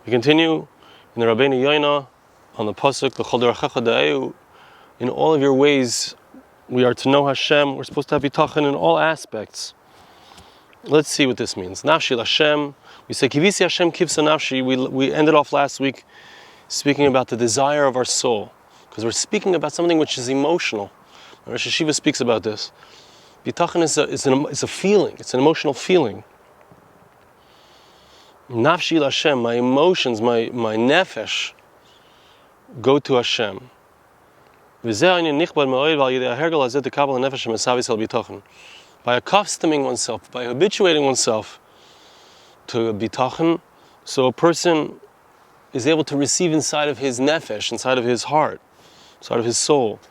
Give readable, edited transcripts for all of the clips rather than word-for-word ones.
We continue in the Rabenu Yonah on the pasuk B'chol derachecha da'eu. In all of your ways, we are to know Hashem. We're supposed to have Bitachon in all aspects. Let's see what this means. Nafshi Hashem. We say Kivisi Hashem kivsa nafshi. We ended off last week speaking about the desire of our soul, because we're speaking about something which is emotional. Rosh Hashiva speaks about this. Bitachon is a feeling. It's an emotional feeling. Nafshi Hashem, my emotions, my nefesh, go to Hashem. By accustoming oneself, by habituating oneself to Bitachon, so a person is able to receive inside of his nefesh, inside of his heart, inside of his soul,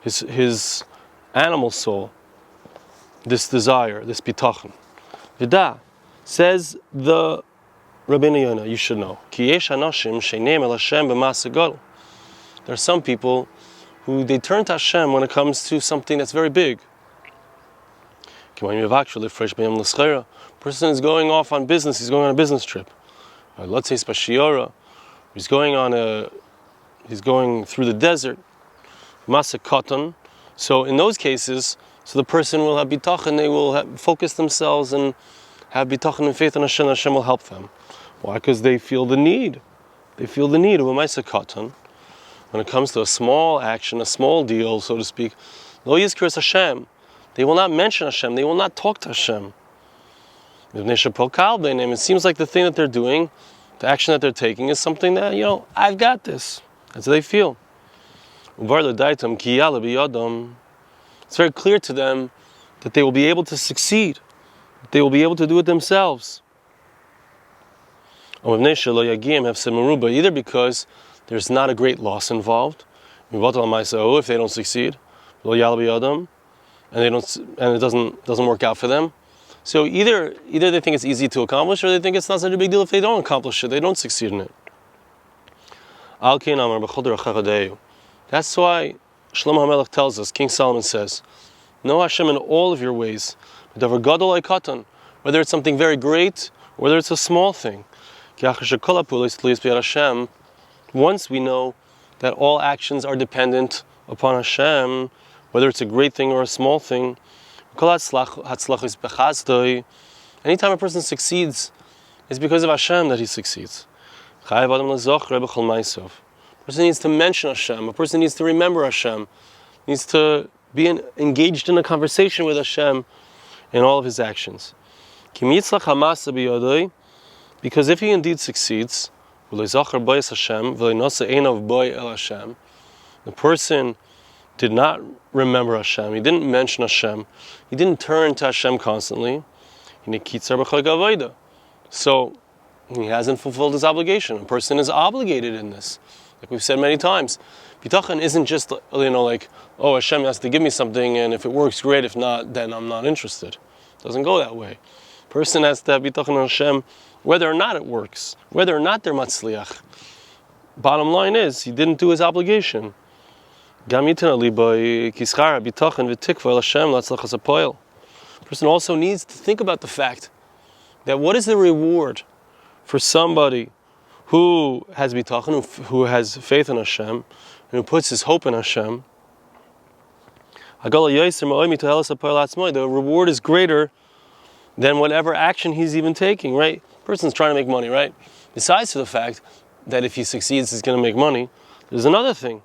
his animal soul, this desire, this Bitachon. Vida, says the Rabenu Yonah, you should know. There are some people who they turn to Hashem when it comes to something that's very big. A person is going off on business, he's going on a business trip. Let's say he's going through the desert. So in those cases, so the person will have bitachon, they will focus themselves and have bitachon and faith in Hashem. Hashem will help them. Why? Because they feel the need. They feel the need of a ma'aseh katan. When it comes to a small action, a small deal, so to speak, lo yizkir Hashem. They will not mention Hashem. They will not talk to Hashem. It seems like the thing that they're doing, the action that they're taking, is something that, I've got this. That's how they feel. It's very clear to them that they will be able to succeed. That they will be able to do it themselves. Either because there's not a great loss involved, if they don't succeed, and it doesn't work out for them. So either they think it's easy to accomplish, or they think it's not such a big deal if they don't accomplish it, they don't succeed in it. That's why Shlomo HaMelech tells us, King Solomon says, know Hashem in all of your ways, whether it's something very great, or whether it's a small thing. Once we know that all actions are dependent upon Hashem, whether it's a great thing or a small thing, anytime a person succeeds, it's because of Hashem that he succeeds. A person needs to mention Hashem, a person needs to remember Hashem, needs to be engaged in a conversation with Hashem in all of his actions. Because if he indeed succeeds, the person did not remember Hashem, he didn't mention Hashem, he didn't turn to Hashem constantly, so he hasn't fulfilled his obligation. A person is obligated in this. Like we've said many times, Bitachon isn't just like, oh, Hashem has to give me something, and if it works, great, if not, then I'm not interested. It doesn't go that way. A person has to have Bitachon on Hashem whether or not it works, whether or not they're matzliach. Bottom line is, he didn't do his obligation. Person also needs to think about the fact that what is the reward for somebody who has bitachon, who has faith in Hashem, and who puts his hope in Hashem. The reward is greater than whatever action he's even taking, right? The person's trying to make money, right? Besides the fact that if he succeeds, he's going to make money, there's another thing.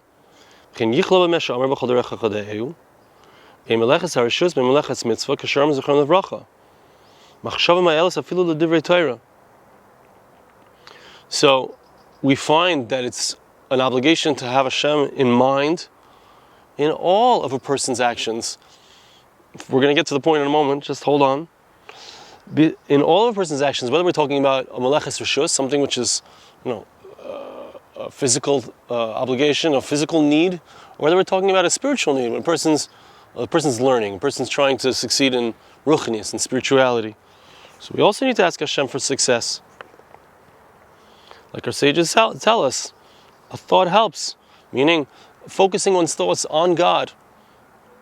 So we find that it's an obligation to have Hashem in mind in all of a person's actions. We're going to get to the point in a moment, just hold on. In all of a person's actions, whether we're talking about a meleches reshus, something which is, a physical obligation, a physical need, or whether we're talking about a spiritual need, when a person's learning, a person's trying to succeed in ruchnius, in spirituality. So we also need to ask Hashem for success. Like our sages tell us, a thought helps, meaning focusing one's thoughts on God.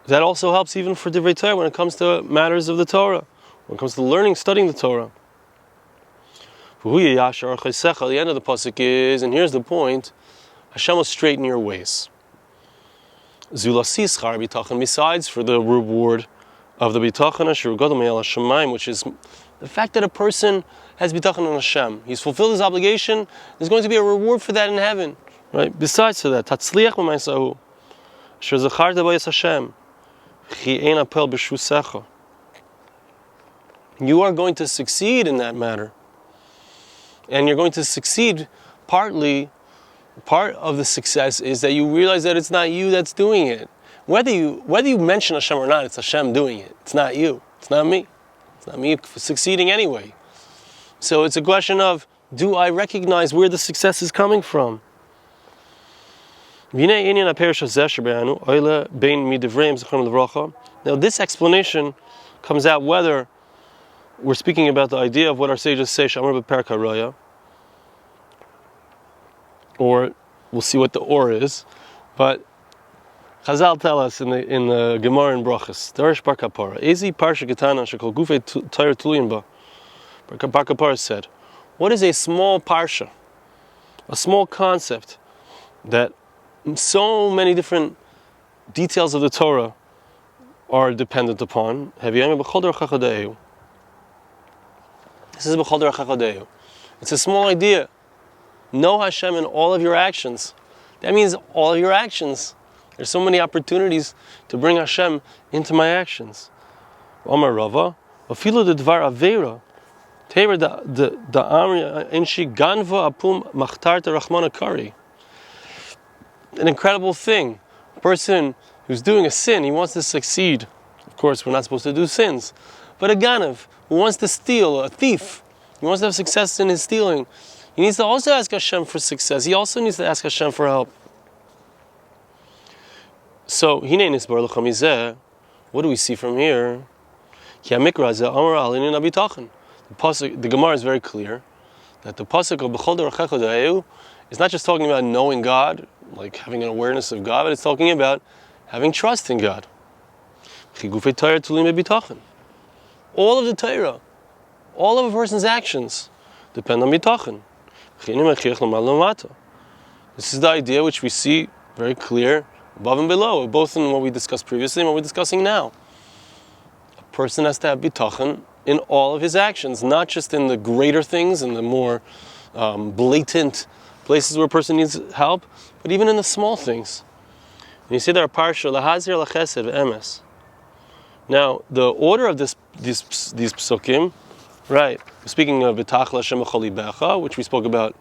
That also helps even for divrei Torah when it comes to matters of the Torah, when it comes to learning, studying the Torah. The end of the pasuk is, and here's the point, Hashem will straighten your ways. Besides for the reward of the bitachon, which is the fact that a person has bitachon on Hashem. He's fulfilled his obligation. There's going to be a reward for that in heaven. Right? Besides for that, tatzliach b'maisahu, asher zacharta b'yis Hashem, chi ein apel b'shusecha. You are going to succeed in that matter. And you're going to succeed part of the success is that you realize that it's not you that's doing it. Whether you mention Hashem or not, it's Hashem doing it. It's not you. It's not me. It's not me succeeding anyway. So it's a question of, do I recognize where the success is coming from? Now this explanation comes out whether we're speaking about the idea of what our sages say, or we'll see what the or is, but Chazal tell us in the Gemara in Brachas, Darish Bar Kapara, Ezi Parsha Ketana Shekol Gufei Tayr Tulin Ba. Bar Kapara said, what is a small parsha, a small concept that so many different details of the Torah are dependent upon? This is B'chol Derech HaChodeu. It's a small idea. Know Hashem in all of your actions. That means all of your actions. There's so many opportunities to bring Hashem into my actions. Omar Rava, afilu de dvar avera, tever da amri enshi ganva apum machtarta rachmana kari. An incredible thing. A person who's doing a sin, he wants to succeed. Of course, we're not supposed to do sins. But a ganav who wants to steal, a thief, he wants to have success in his stealing, he needs to also ask Hashem for success. He also needs to ask Hashem for help. So, what do we see from here? The Gemara is very clear that the pasuk of B'chol Derech HaChodeu is not just talking about knowing God, like having an awareness of God, but it's talking about having trust in God. All of the Torah, all of a person's actions depend on bitachon. This is the idea which we see very clear above and below, both in what we discussed previously and what we're discussing now. A person has to have bitachon in all of his actions, not just in the greater things and the more blatant places where a person needs help, but even in the small things. And you see there a parsha, lahazir lachesed ve'emes. Now, the order of these psukim, right? Speaking of Bitachon Hashem b'chol libecha, which we spoke about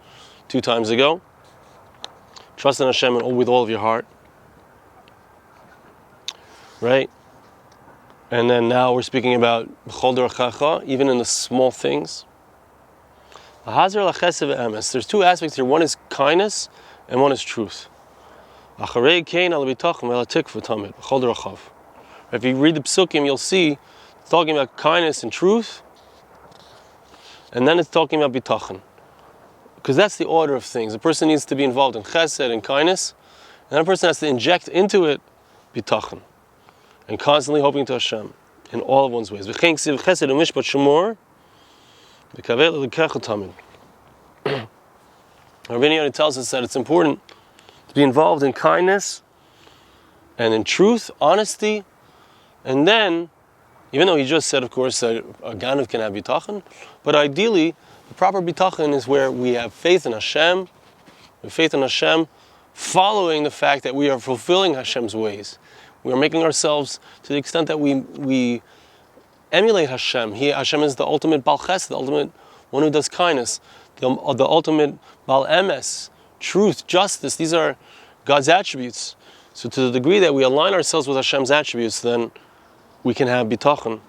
2 times ago. Trust in Hashem with all of your heart. Right? And then now we're speaking about b'chol derechecha, even in the small things. Lahazir lachesed ve'emes. There's 2 aspects here. One is kindness, and one is truth. Acharei kein al bitachon ve'al tikva tamid b'chol derechav. If you read the psukim, you'll see it's talking about kindness and truth, and then it's talking about bitachon, because that's the order of things. A person needs to be involved in chesed and kindness, and then a person has to inject into it bitachon, and constantly hoping to Hashem in all of one's ways. Rabenu Yonah tells us that it's important to be involved in kindness and in truth, honesty. And then, even though he just said, of course, that a ganav can have bitachon, but ideally, the proper bitachon is where we have faith in Hashem, following the fact that we are fulfilling Hashem's ways. We are making ourselves, to the extent that we emulate Hashem. Hashem is the ultimate Bal Chesed, the ultimate one who does kindness, the ultimate Bal Emes, truth, justice. These are God's attributes. So to the degree that we align ourselves with Hashem's attributes, then we can have bitachon,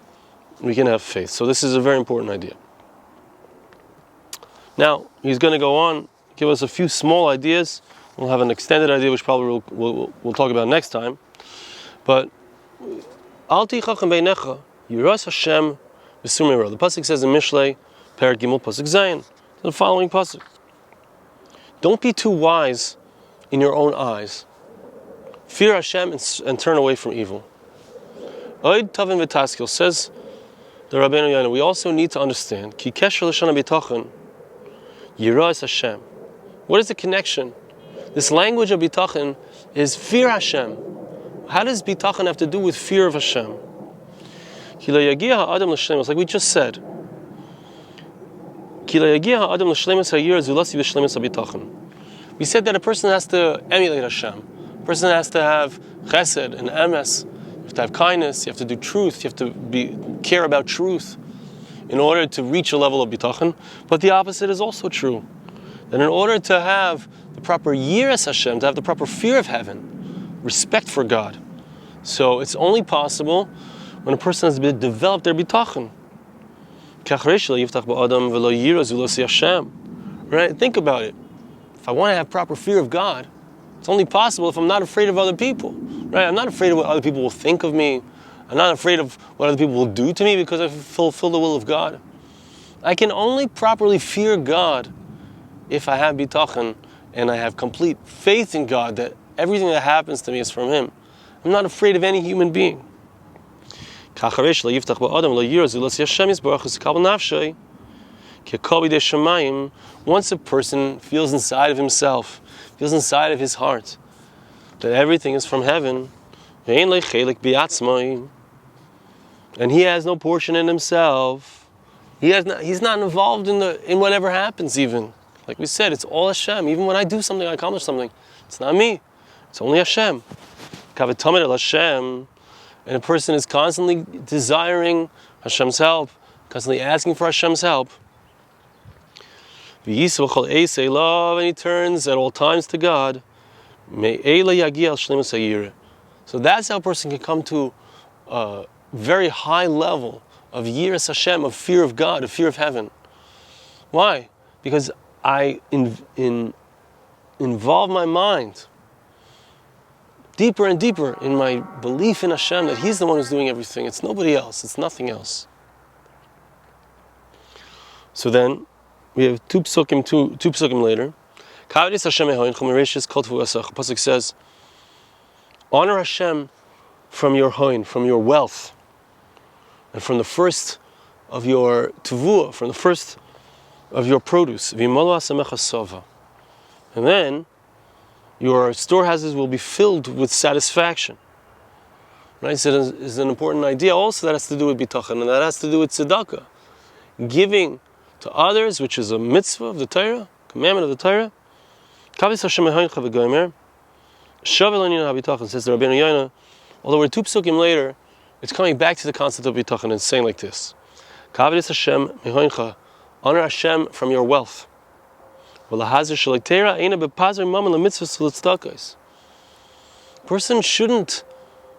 we can have faith. So this is a very important idea. Now, he's going to go on, give us a few small ideas. We'll have an extended idea, which probably we'll talk about next time. But, Al tichachem beinecha, Yiras Hashem v'sumei. The pasuk says in Mishlei, Perek Gimel, pasuk Zayin, the following pasuk: don't be too wise in your own eyes. Fear Hashem and turn away from evil. Oid Tavim V'Taskil, says the Rabenu Yonah, we also need to understand Ki Kesher L'Shana Bitachon Yiras Hashem. What is the connection? This language of Bitachon is fear Hashem. How does Bitachon have to do with fear of Hashem? Like we just said. We said that a person has to emulate Hashem. A person has to have chesed and emes. You have to have kindness. You have to do truth. You have to care about truth in order to reach a level of bitachon. But the opposite is also true. That in order to have the proper yiras Hashem, to have the proper fear of heaven, respect for God, so it's only possible when a person has developed their bitachon. Right? Think about it. If I want to have proper fear of God, it's only possible if I'm not afraid of other people. Right? I'm not afraid of what other people will think of me. I'm not afraid of what other people will do to me because I fulfill the will of God. I can only properly fear God if I have bitachon and I have complete faith in God that everything that happens to me is from Him. I'm not afraid of any human being. Once a person feels inside of himself, feels inside of his heart, that everything is from heaven, and he has no portion in himself, he's not involved in whatever happens even. Like we said, it's all Hashem. Even when I do something, I accomplish something, it's not me, it's only Hashem. And a person is constantly desiring Hashem's help, constantly asking for Hashem's help. And he turns at all times to God. So that's how a person can come to a very high level of Yiras Hashem, of fear of God, of fear of heaven. Why? Because I involve my mind deeper and deeper in my belief in Hashem, that He's the one who's doing everything. It's nobody else. It's nothing else. So then, we have two psukim later. Pasuk says, honor Hashem from your hoin, from your wealth, and from the first of your tevuah, from the first of your produce. And then, your storehouses will be filled with satisfaction. Right? So it's an important idea also that has to do with bitachon, and that has to do with tzedakah. Giving to others, which is a mitzvah of the Torah, commandment of the Torah. Says the Rabenu Yonah, although we're two psukim later, it's coming back to the concept of bitachon and saying like this. Honor Hashem from your wealth. Person shouldn't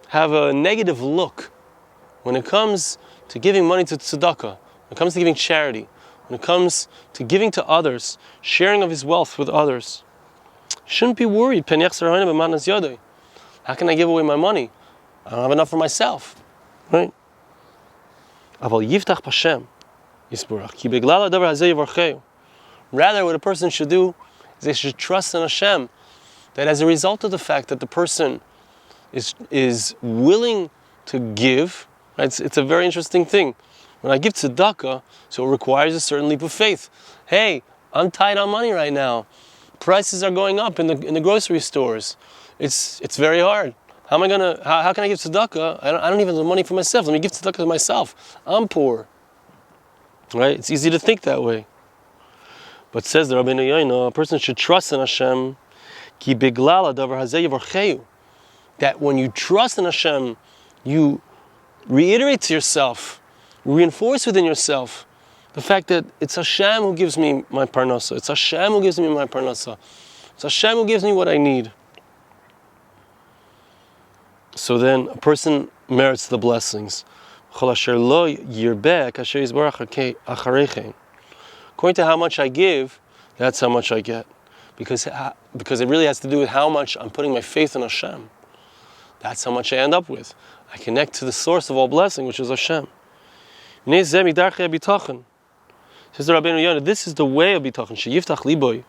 have a negative look when it comes to giving money to tzedakah, when it comes to giving charity, when it comes to giving to others, sharing of his wealth with others. Shouldn't be worried. How can I give away my money? I don't have enough for myself. Right? Rather, what a person should do is they should trust in Hashem, that as a result of the fact that the person is willing to give, right, it's a very interesting thing. When I give tzedakah, so it requires a certain leap of faith. Hey, I'm tight on money right now. Prices are going up in the grocery stores. It's very hard. How can I give tzedakah? I don't even have the money for myself. Let me give tzedakah to myself. I'm poor. Right? It's easy to think that way. But says the Rabenu Yonah, a person should trust in Hashem, that when you trust in Hashem, you reiterate to yourself, reinforce within yourself the fact that it's Hashem who gives me my parnasa. It's Hashem who gives me my parnasa. It's Hashem who gives me what I need. So then a person merits the blessings. According to how much I give, that's how much I get. Because it really has to do with how much I'm putting my faith in Hashem. That's how much I end up with. I connect to the source of all blessing, which is Hashem. Says the Rabenu Yonah, this is the way of bitachon.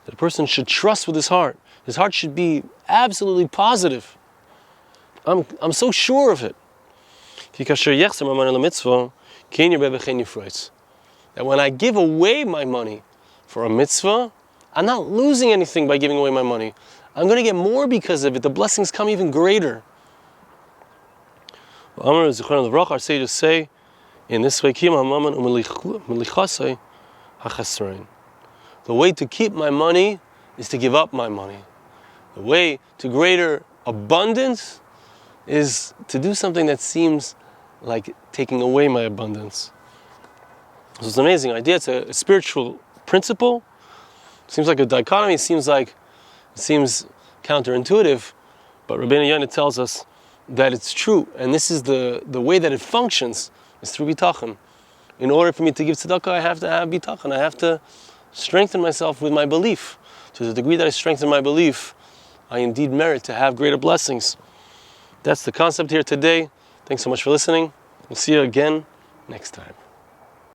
That a person should trust with his heart. His heart should be absolutely positive. I'm so sure of it. That when I give away my money for a mitzvah, I'm not losing anything by giving away my money. I'm going to get more because of it. The blessings come even greater. Our sages say in this way, the way to keep my money is to give up my money. The way to greater abundance is to do something that seems like taking away my abundance. So it's an amazing idea. It's a spiritual principle. It seems like a dichotomy. It seems counterintuitive, but Rabenu Yonah tells us that it's true, and this is the way that it functions is through Bitachon. In order for me to give tzedakah, I have to have Bitachon. I have to strengthen myself with my belief. To the degree that I strengthen my belief, I indeed merit to have greater blessings. That's the concept here today. Thanks so much for listening. We'll see you again next time.